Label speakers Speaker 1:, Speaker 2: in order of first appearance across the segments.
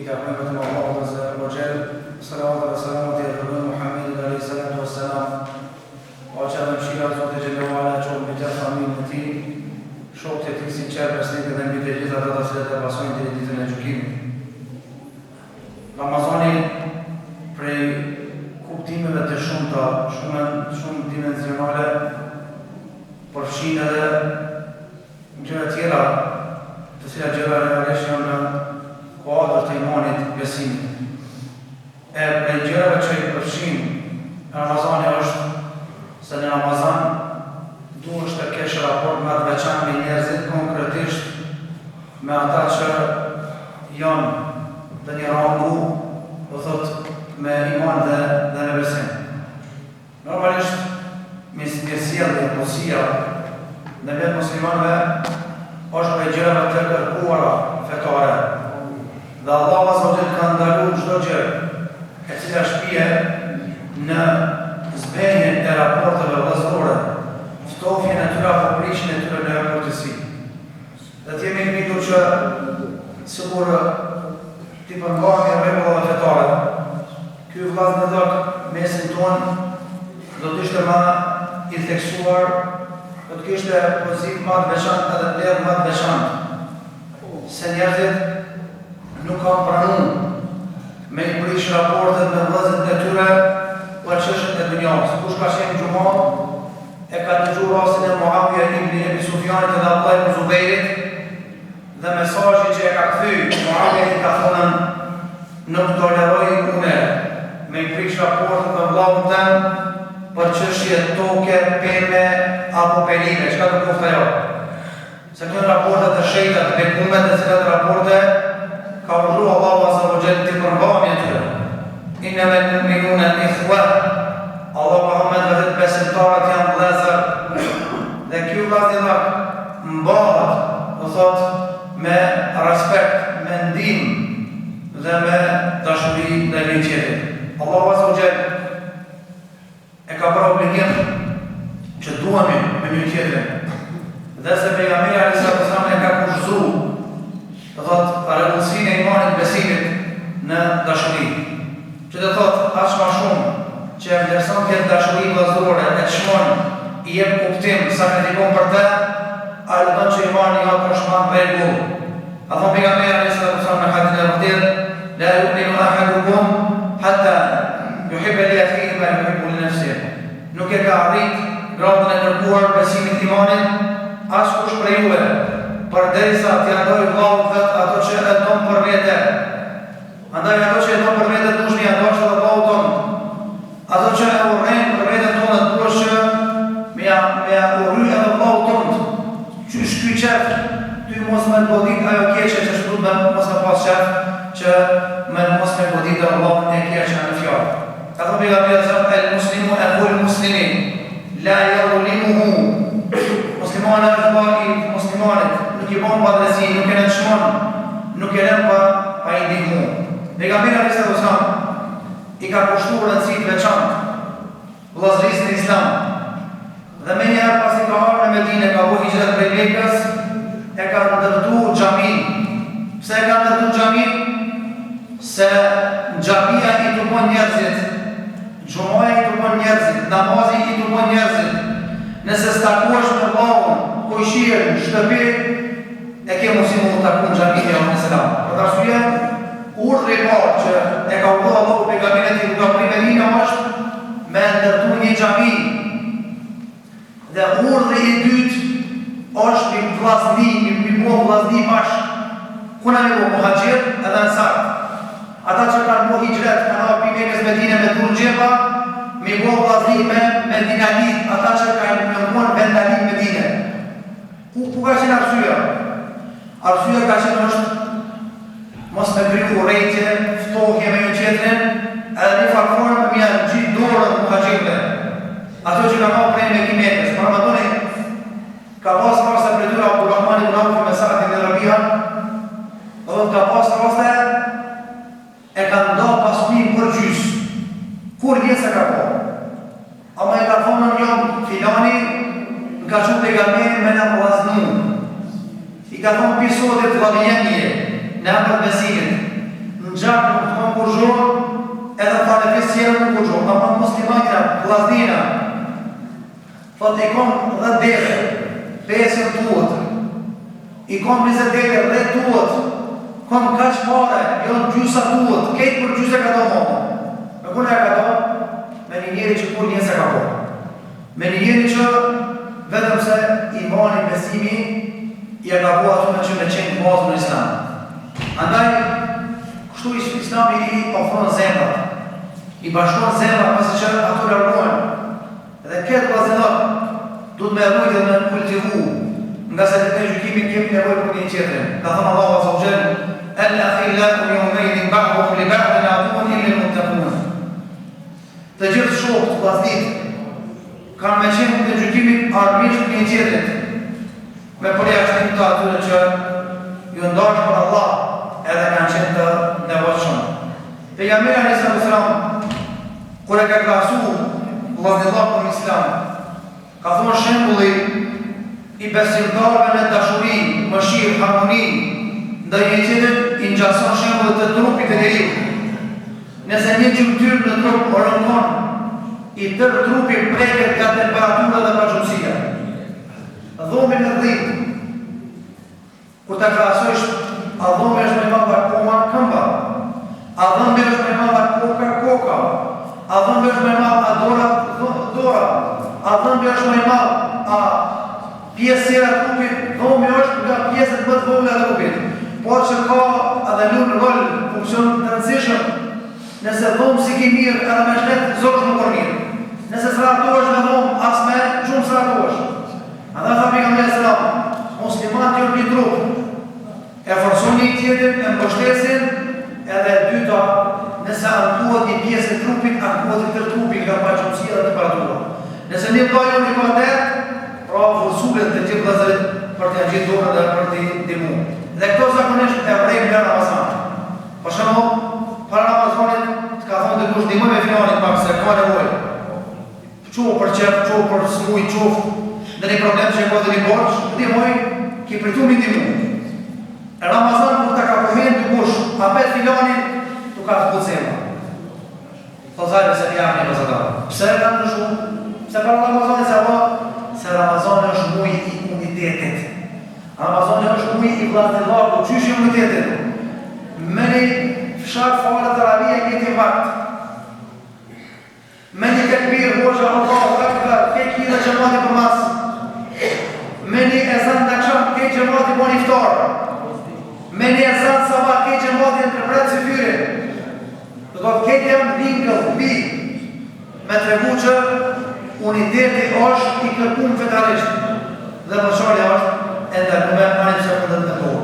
Speaker 1: رحمة الله عز وجل صلوات وسلامات على محمد عليه الصلاة والسلام وأجعل مشيئة الله جل وعلا جل بجاه أمينتي شوق تأتي سنشار بسنة دم بتجهيز هذا السلة بسوين تجهيز نجوكين Ramazani prej kuptimeve të shumta, shumë dimensionale, përfshin edhe gjëra tjera, të cilat gjëra realisht janë në kuadër të imanit, besimit. E prej gjërave që i përfshin Ramazani është se në Ramazan duhesh të kesh raport më të veçantë me njerëzit, konkretisht me ata që janë dhe një rangu, do thot, me iman dhe me besim. Normalisht, mirësia dhe mosia në vetë muslimanëve është për gjërave të kërkuara fetare. Dhe Allah Azza wa Jalla ka ndaluar çdo gjë e cila shpije në zbenjen e raporteve vëllazërore, ftofjen e tyre apo prishjen e tyre në rrugësi. Dhe të jemi bindur që sikur ti përngami rregullave fetare. Ky vllaz në dhok mesin ton do të ishte më i theksuar, do të kishte pozitiv më të veçantë edhe vlerë më të veçantë. Se njerëzit nuk kanë pranuar me i prish raportet me vëllezërit e tyre për çështjet e dunjos. Kush ka qenë xhumo e ka dëgjuar rastin e Muawiya ibn Abi Sufjanit dhe Abdullah ibn Zubairit dhe mesazhi që e ka kthy Muawiya i ka thënë nuk toleroj unë me i prish raportet me vllahun tëm për çështje toke, peme apo penime. Çka do të thotë ajo? Se këto raporte të shejta, të bekume të cilat raporte ka urdhëruar Allahu Azza wa Jalla të përmbajmë atyre. Innamal mu'minuna ikhwa. Allah Muhammed vetë besimtarët janë vëllezër. Dhe ky vëllazëri mbahet, do thotë, me respekt, me ndihmë dhe me dashuri ndaj njëri tjetrit. Allahu Azza wa Jalla e ka bërë obligim që duhemi me njëri tjetrin. Dhe se pejgamberi alayhis salam e ka kushtuar, do thotë, rregullsinë e imanit, besimit në dashuri. Që do thotë aq më shumë që e vlerëson këtë dashuri vëllazërore e çmon i jep kuptim sakrifikon për të, ai do të thotë imani jot është më rregull. A thonë pejgamberi alayhis salam në hadithin e vërtetë, la yu'minu ahadukum hatta yuhibba li akhihi ma yuhibbu li nafsihi. Nuk e ka arrit gradën e kërkuar besimit imanit askush prej juve, përderisa t'ia ndoj vllahut vet ato që e don për vete. Andaj ato që e don për vete duhesh t'i ndosh edhe vllahut ton. Ato që e urrejnë për veten tonë duhesh që me urry edhe vllahut ton. Qysh ky qef, ty mos me godit ajo keqe që shkruhet me mos me pas qef, që me mos me godit edhe vllahun e keqe në fjalë. Ka thënë pejgamberi sallallahu alaihi wasallam, el-muslimu aqul muslimin la yuzlimuhu. Muslimani është vllai i muslimanit, nuk i bën padresi, nuk e nënçmon, nuk e lën pa i ndihmuar. Pejgamberi alayhis salam i ka kushtuar rëndësi të veçantë vllazërisë në Islam. Dhe më njëherë pasi ka ardhur në Medinë, ka bëu hijret prej Mekës, e ka ndërtuar xhamin. Pse e ka ndërtuar xhamin? Se xhamia i tukon njerëzit, xhumoja i tukon njerëzit, namazi i tukon njerëzit. Nëse s'takuash me vllahun, ku i shihen në shtëpi, e ke mundësi të takuar në xhamin e Allahut selam. Për arsye, urdhri i parë që e ka urdhëruar Allahu pejgamberit i ka prej Medinë është me ndërtuar një xhami. Dhe urdhri i dytë është mi vllazni, mi bëu vllazni bashkë. Kuna me bëu muhaxhir edhe ansar. Ata që kanë bëu hijret, kanë hapur Mekës Medinë me dur xhepa, mi bëu vllazni me medinalit, ata që kanë mëmuar vendalit Medinë. Ku ka qenë arsyeja? Arsyeja ka qenë është mos me kriju urrejtje, ftohje me një tjetrin, edhe një farformë me janë gjithë dorën muhaxhirëve. Ato që ka marrë prej Mekës, për Ramadani ka pas rase për tyra Abdulrahman ibn Auf me Sa'd ibn Rabia, dhe ka pas raste e ka nda pasunin për gjys, kur një se ka po. Ama e ka thonë në njëm filani, në ka që pejgamberi me në vllaznu. I ka thonë pisotit vllazënje në emër besimit. në gjakë nuk të më kurgjohë, edhe falefis tjerë nuk kurgjohë. Ama muslimanina, vllaznina, thot i kom 10 dele, 5 tuët, i kom 20 dele, 10 tuët, kom kaq pare, jo në gjysa tuët, kejtë për gjysa ka do mëmë. Me kune e ka do? Me një njeri që kur njëse ka po. Me një njeri që vetëm se imani, besimi, i e ka po atyme që me qenë bazë në islam. Andaj, kështu islami i ofronë zemrat, i bashkon zemrat pasi që ato lërgojnë. Edhe këtë bazinat, du të me rrujt dhe me kultivu, nga se të të gjykimin kemi nevoj për një qetërin. Ka thënë Allah Azza wa Jall, "Al-akhillau yawmaidhin ba'duhum li ba'din aduwwun illa al-muttaqun." Të gjithë shokët, vllaznit, kanë me qenë të gjykimin armiqt për një qetërit, me përjashtim të atyre që ju ndashë për Allah, edhe kanë qenë të nevojshëm. Pejgamberi alayhi salam, kur e ka krahasu vllaznillahu në Islam, ka thonë shembulli i besimtarëve me dashuri, mëshirë, harmoni, ndaj një tjetrit i ngjason shembullit të trupit të njeriu. Nëse një gjymtyr në trup rënkon, i tërë trupi preket nga temperatura dhe paqësia. Dhomi në dhimbë, kur ta krahasojsh, a dhomi është më i madh akoma këmba, a dhomi është më i madh koka, a dhomi është më i madh dora, a dhomi është më i madh pjesëra e trupit, dhomi është nga pjesët më të vogla të trupit. Por që ka edhe lunë rol, funksion të rëndësishëm, nëse dhomë si ki mirë, edhe me shletë, zosh më por mirë. Nëse së ratohesh me dhomë, as me gjumë së ratohesh. A dhe tha pejgamberi sallallahu, muslimat jo një trup, e forsoni i tjetër, e mbështesin, edhe dyta, nëse ankuat një pjesë e trupit, ankuat i tërë trupit nga paqëmësia dhe temperatura. Nëse një vajon një kvartet, pra forsulet të gjithë vëzërit për të gjithë dorën dhe për të ndimu. Dhe këto zakonisht e vrejmë nga Ramazan. Për shembull, para Ramazanit të ka thonë dikush ndihmoj me finalit pak se ka nevojë. Qof për qef, qof për smuj, qof në një problem që e ka dhe një borç, ndihmoj, ki pritu mi ndihmu. Ramazan kur ta ka përmend dikush, apet filanin, tu ka të pucema. Të zajve se një një mëzëtarë. Pse e kanë në shumë? Pse para Ramazanit se Ramazani është muj i unitetit. Ramazani është muj i vllaznillahu, qysh i unitetit. Me një fshat falet të ravija i këti vakt. Me një tekbir, hoxha, Allahu Akbar, ke kjile gjemati për mas. Me një ezan në akşam, ke gjemati për një iftar. Me një ezan sabah, ke gjemati në përpret si fyrin. Dhe do të ketë jam vinkëll, me të regu që uniteti është i kërkum fetarisht dhe përsharja është e ndërkume anë që përdet në kohë.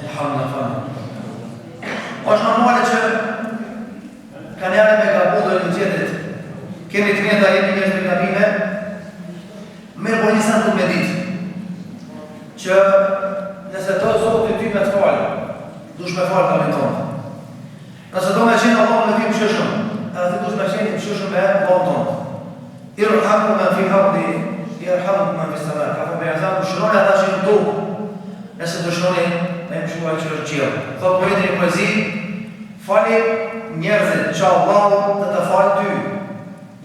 Speaker 1: Elhamdulillah. është normale që ka njëre me gabu dhe një tjetrit. Kemi të mjeta jemi njështë me gabime, me po njësën të me ditë që nëse të zotë ty me të falë, dush me falë kamin tonë. Nëse do me qenë Allah me ti mëshëshëm, edhe ti dush me qenë mëshëshëm me Allah tonë. Irhamu me fi ardi, irhamu me fi sëmër. Ka për bejazan, dushroni ata që në tokë, nëse dushroni me mëshuaj që është qilë. Thot poeti një poezi, fali njerëzit që Allah të falë ty.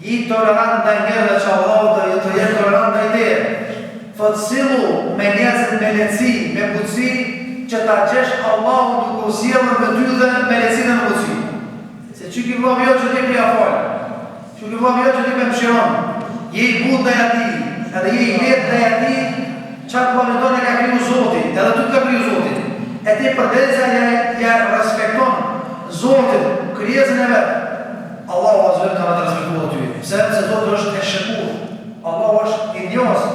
Speaker 1: I tolerant ndaj njerëzve që Allah të jetë tolerant ndaj teje. Thot silu me njerëzit me lehtësi, me butësi, që ta gjesh Allahu duke u sjellur me ty dhe me lehtësi dhe me butësi. Se që ki vllav jo që ti me ja falë, që ki vllav jo që ti me mëshiron, je i butë ndaj atij, edhe je i lehtë ndaj atij, çfarë vallëton e ka kriju Zoti, edhe ty ka kriju Zoti. E ti përderisa ja respekton Zotin, krijesën e vet, Allahu azza wa jalla ka të respektuar ty. Se Zoti është e shëkur, Allahu është i njohës.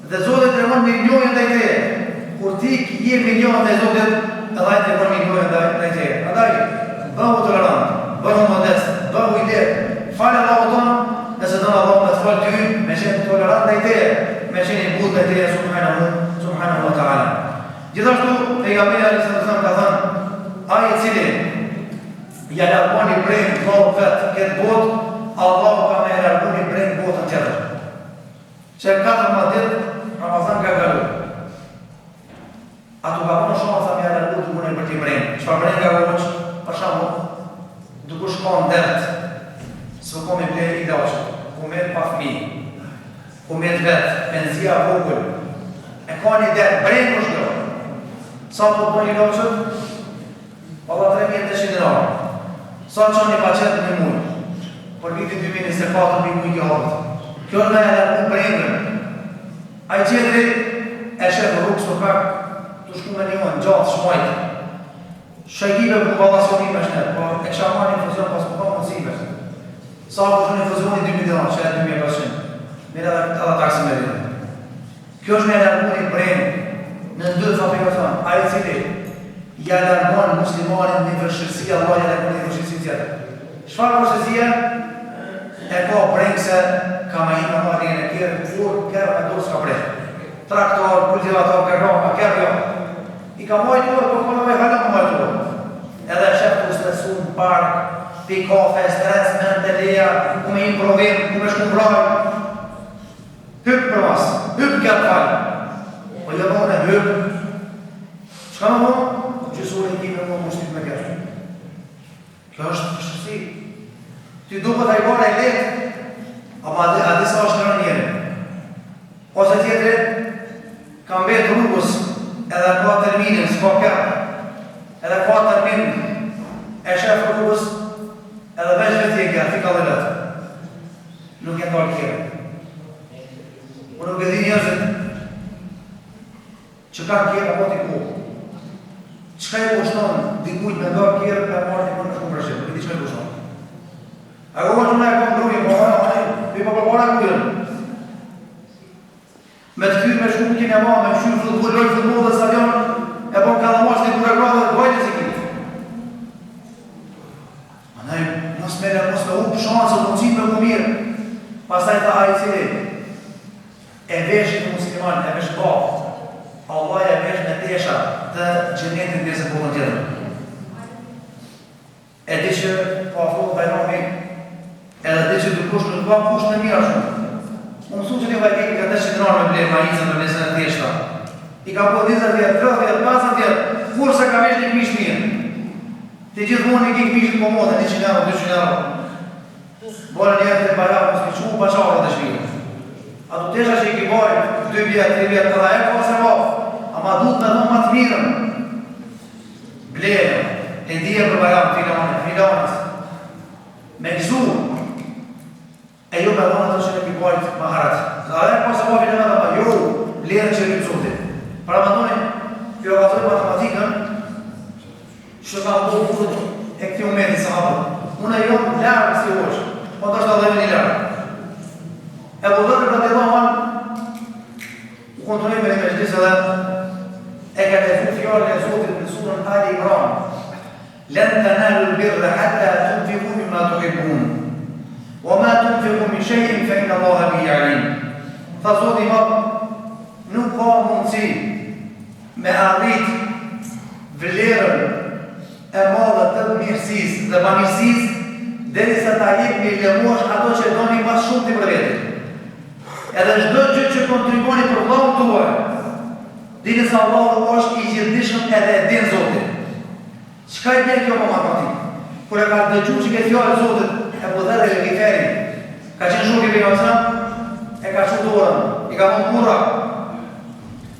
Speaker 1: Dhe Zoti tregon me njohjen ndaj teje. Kur ti je me njohjen ndaj Zotit, edhe ai tregon me njohjen ndaj teje. Andaj, bëhu tolerant, bëhu modest, bëhu i lehtë. Falë Allahut ton, nëse don Allahu të falë ty, me qenë tolerant ndaj teje, me qenë i butë ndaj teje subhanahu wa taala. Gjithashtu pejgamberi alayhis salam ka thënë, ai i cili ja largon i brejnë vllahut vet këtë botë, Allahu ka më largon i brejnë botën tjetër. Që 14 ditë Ramazan ka kalu. Ato ka bënë shumë sa më largu të punoj për t'i brejnë. Qëfar brejnë nga voq, për shembull, duke shko në dert, s'u kom i blej i daqët, ku me pa fëmijë, ku me vetë, penzia vogël, e ka një dert, brejnë për shko. Sa të bëjnë i daqët? Valla 3.800 dinarë. Sa që një pacet në mujë, për vitin 2024 për mujë kjo hapët. Kjo në e në brejnën. A i qedri e shefë rrugës për kak, të shku me një mënë, gjatë, shmajtë. Shajkive për balasionime shnet, por e kësha ma një infuzion pas për ka mundësive. Sa për një infuzioni 2.000 dinarë, që e 2.500. Mire edhe taksi me rrënë. Kjo është me e në një brejnë, në ndërë fabrikacion, a i cili ja largon muslimanin një vërshërësia, Allah ja largon një vërshërësia tjetër. Shfar vërshërësia? E ka brengë se ka ma ima marrën e kjerë, furë, kjerë me dorë s'ka brengë. Traktor, kultivator, kërroma, kjerë jo. I ka majtur, për kënë me halë më majtur. Edhe shef të stresu në park, pi kafe, stres, menteleja, ku me improvim, ku me shkumbraj. Hypë për mas, hypë kjerë falë. Po jëmone hypë. Shka në mund? Gjësur e kime më mushtit me kërë. Kjo është përshësi. Ty duke të ajgore e letë, ama a disa është në njëri. Ose tjetëri, kam betë rrugës edhe ka terminin, s'ka kërë. Edhe ka terminin, e shef rrugës, edhe veç vetë e kërë, fika dhe letë. Nuk e ndalë kërë. Unë nuk e di njëzit, që ka kërë apo t'i kohë. Qëka i kushtonë dikujt me ndarë kjerë për marrë një për në shumë rëshim, për këti qëka i kushtonë. A ko që në e kom drugje, po për përpara kujën. Me të kyrë me shumë kene ma, me shumë futboloj, futbol dhe stadion, e po në kalamash të kure kravë dhe dojnë e si kitë. Anaj, mos me upë shansë, të mundësit me më mirë. Pastaj ta a i cili, e vesh në musliman, e vesh bafë. Allah e vesh në tesha të gjenetin dhe se përën tjetër. E di që po afrohet bajrami, edhe di që dëkush nuk ka kush në mira shumë. Unë mësu që një vajkejt ka 10 dinar me blej majizën me nesën e teshta. I ka po 20 vjetë, 30 vjetë, 50 vjetë, kur se ka vesh një këmish mirë. Ti gjithë mund një këmishit po modë, 100 euro, 200 euro. Bore një jetë të bajrami, mësë mi qumë pa qarë të shvirë. Ato tesha që i ki bojë, 2 vjetë, 3 vjetë, këda e ka se bafë. Ama duhet me dhëmë matë mirën. Blejë, e dhije për bajram, filanës. Me gëzu. E jo me dhëmë ato që në kipojt maharat. Dhe e po se po filan dhe ma, jo, blejën që rrimë zotit. Pra më dhoni, kjo ka zojë matematikën, që ka më dhëmë e këti umeti sa hapët. Unë e jo lërë si hoqë, po të është të dhejme një lërë. E po dhëmë për të dhëmë, u kontonoj me një me gjithë edhe, e ka lezu fjallë e Zotit në surën Ali Imran. Lën të nalu l-birra hatta tunfiqu mimma tuhibbun. Wa ma tunfiqu min shay'in fa inna Allaha bihi alim. Tha Zoti ma, nuk ka mundësi me arrit vlerën e madhe të mirësisë dhe bamirësisë derisa ta jep me lëmosh ato që doni mas shumë ti për vetë. Edhe çdo gjë që kontriboni për vllahun tuaj, dini se Allahu është i gjithdijshëm edhe e din Zotin. Çka i bën kjo matematikë? Kur e ka dëgjuar që këtë fjalë Zotit e podherë e Giferi, ka qenë shumë i pejgamberit, e ka çu dorën, i ka vënë kurra.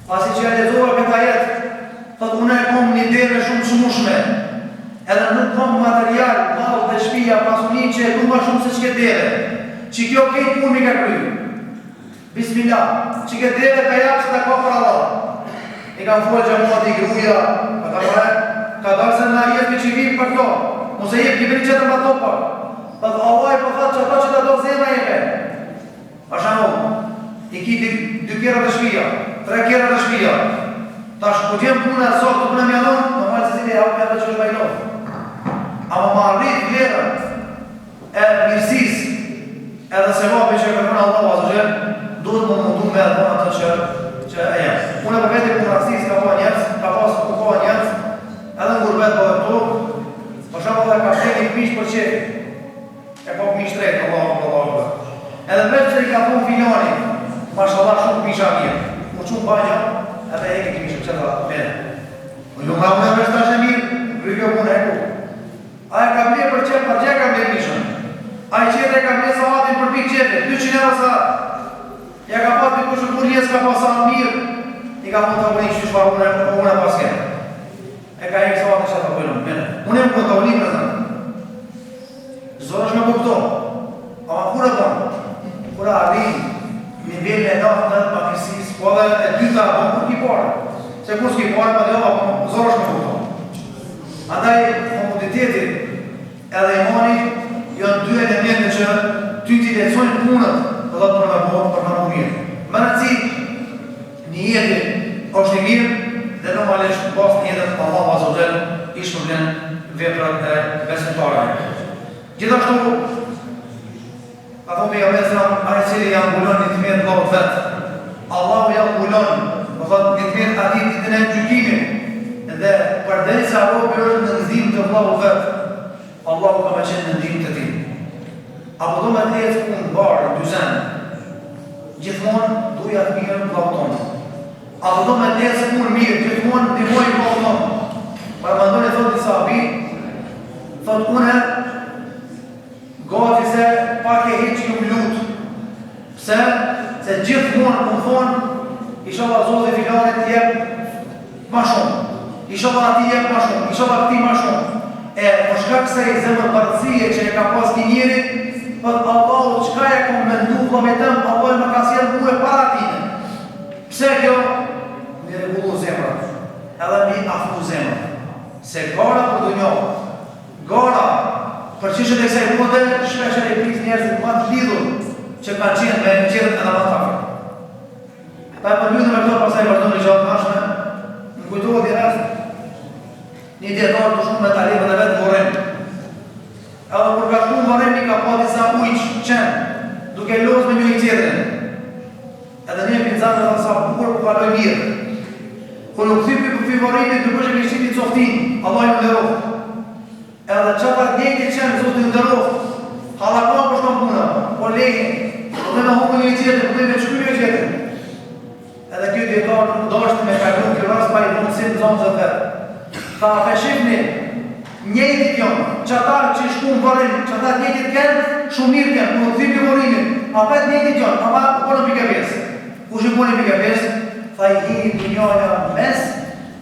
Speaker 1: Pasi që e lexova këtë ajet, thotë unë e kam një derë shumë çmueshme. Edhe nuk kam material, mall dhe shtëpia, pasuni që e du më shumë se ç'ke derë. Që kjo këtë punë mi ka kryer. Bismillah, që këtë derë ka japë se ta ka për Allah. I kam folë gjamot i gruja, ka darë se na jetë që i vim për kjo, mos e jetë kibri qëtër më topa. Dhe Allah i përthat që ato që të do zema jeme. Ashanu, i ki 2 kjera të shpia, 3 kjera të shpia. Ta shkutjem punë e sot të punë e mjanon, në majtë se zile hapë me ato që është bajnon. Ama ma rrit vlerën e mirësis, edhe se vapi që e kërkën Allah vazhë, duhet më mundu me edhe ato që e jemë. Unë e për veti për raksis ka pa njerës, ka pasë ku pa njerës, edhe në gurbet për dhe këtu, për shumë dhe ka të një këmish për qefi. E po këmish drejtë, Allah. Edhe veç që i ka punë filoni, mashallah shumë këmisha mirë. Më qumë banja, edhe e këmish për qëta mene. Unë nga unë e veç të ashe kjo punë e ku. A e ka ble për qep, për gjek ka ble mishën. A i qete ka ble salatin për pik qete, 200 euro sa. Ja ka pat për kushë kur jes ka pasan mirë, i ka mund të unik që shfarë unë e paske. E ka e salatin që të pëllëm, mene. Unë e më të unik për zënë. Zorë është me kupto. Ama kur e tonë? Kur e arrin, nivel e datë në pakësis, po dhe e dyta, po kur ki parë. Se kur s'ki parë, pa dhe ova, zorë është me kupto. Andaj, komoditetit edhe imani janë dy elemente që ty t'i lecojnë punët dhe për në mirë. Më rëndësi, një jeti është një mirë dhe normalisht pas një jetët Allah Azogel ishë përblen veprat e besimtare. Gjithashtu, ka thonë për javesram, a e cili janë mbulon një të mirë të lovët vetë. Allahu janë mbulon, më thotë një të mirë ati të të në gjykimin. Dhe përderi se Arabi është në nëzim të vlahu vetë, Allahu ka me qenë në nëzim të ti. Apo do me të jetë unë barë, dyzen, gjithmonë duja të mirë në vlahu tonë. Apo do me të jetë unë mirë, gjithmonë dimoj në vlahu tonë. Para më ndoni thotë një sahabi, thotë une, gati se pak e hitë që ju më lutë. Pse? Se gjithmonë më thonë, isha Allah Zotë i filanit të jebë ma shumë. Isha Allah ati jebë ma shumë, isha Allah këti ma shumë. E për shkak se i zemër bërësie që e ka pas një njëri, pëtë Allahu qka e kom mendu vëmetëm, Allah e më ka sjellë mu e para tine. Pse kjo? Mi regullu zemër, edhe mi aftu zemër. Se gara për dunjohë, gara për qishët e kësaj mode, shpeshe e pris njerëzit më të lidhur që ka qenë me qërët edhe më të afrë. Pa e përmjëtë me këto pasaj vazhdo një gjatë nashme, në kujtohet i rest, një djetarë të shumë me talibët e vetë vorim. Edhe kur ka shumë vorim, i ka pa disa ujqë qenë, duke lozë me një i tjetërin. Edhe një pinzanë dhe sa bukur ku kaloj mirë. Kër nuk thypi për fivorimit, nuk është e kështi një coftin, Allah ju ndërofë. Edhe qatar djejti qenë, zotë ju ndërofë. Halakon për shkon puna, po lejnë, po me humë një i tjetërin, po me qëky një i tjetërin. Edhe kjo djetarë nuk dashtë me kajlu, kjo ras pa i mundësin në zonë zë vetë. Ta peshifni, njëjtit jonë, qatarë që shku në vërim, qatarë njëjtit kënë, shumë mirë kënë, nuk thypi vërimin, apet njëjtit jonë, ama ku në pike pjesë. Ku që ku në pike pjesë, tha i hini të njoja mes,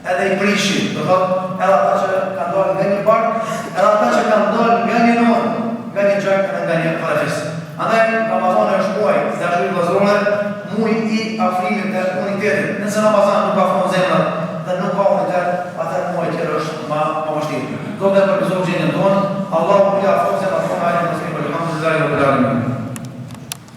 Speaker 1: edhe i prishin, do thotë, edhe ata që kanë dojnë nga një park, edhe ata që kanë dojnë nga një nërë, nga një gjak edhe nga një parafisë. Andaj, Ramazan është muaj, dashuri vëllezërore, muaj i afrimit të unitetit. Nëse Ramazan nuk ka afron zemrat dhe nuk ka unitet, atëherë muaj tjerë është ma vështirë. Do të përgjigjojmë gjendjen